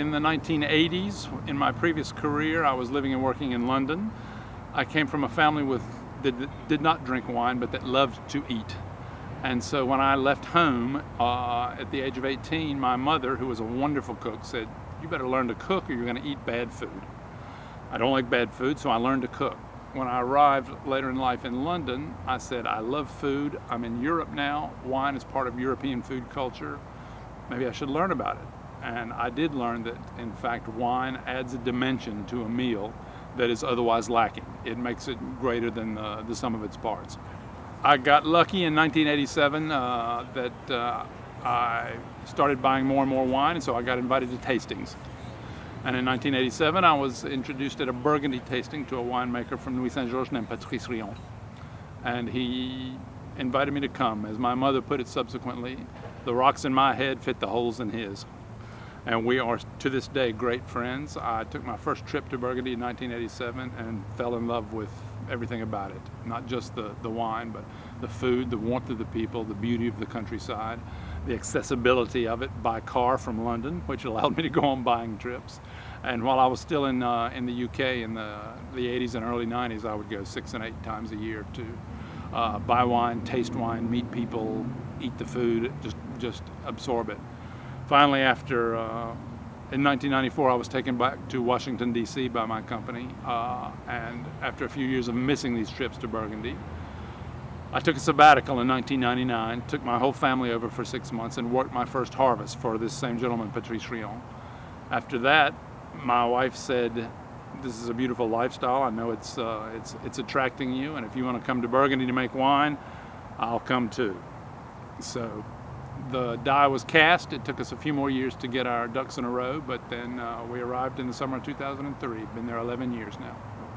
in the 1980s, in my previous career, I was living and working in London. I came from a family that did not drink wine, but that loved to eat. And so when I left home at the age of 18, my mother, who was a wonderful cook, said, "You better learn to cook or you're going to eat bad food." I don't like bad food, so I learned to cook. When I arrived later in life in London, I said, I love food. I'm in Europe now. Wine is part of European food culture. Maybe I should learn about it. And I did learn that, in fact, wine adds a dimension to a meal that is otherwise lacking. It makes it greater than the sum of its parts. I got lucky in 1987 that I started buying more and more wine, and so I got invited to tastings. And in 1987, I was introduced at a Burgundy tasting to a winemaker from Louis Saint-Georges named Patrice Rion. And he invited me to come. As my mother put it subsequently, the rocks in my head fit the holes in his. And we are, to this day, great friends. I took my first trip to Burgundy in 1987 and fell in love with everything about it. Not just the wine, but the food, the warmth of the people, the beauty of the countryside, the accessibility of it by car from London, which allowed me to go on buying trips. And while I was still in the UK in the 80s and early 90s, I would go 6 and 8 times a year to buy wine, taste wine, meet people, eat the food, just absorb it. Finally, in 1994, I was taken back to Washington, D.C. by my company, and after a few years of missing these trips to Burgundy, I took a sabbatical in 1999, took my whole family over for 6 months and worked my first harvest for this same gentleman, Patrice Rion. After that, my wife said, "This is a beautiful lifestyle. I know it's attracting you, and if you want to come to Burgundy to make wine, I'll come too." So the die was cast. It took us a few more years to get our ducks in a row, but then we arrived in the summer of 2003. Been there 11 years now.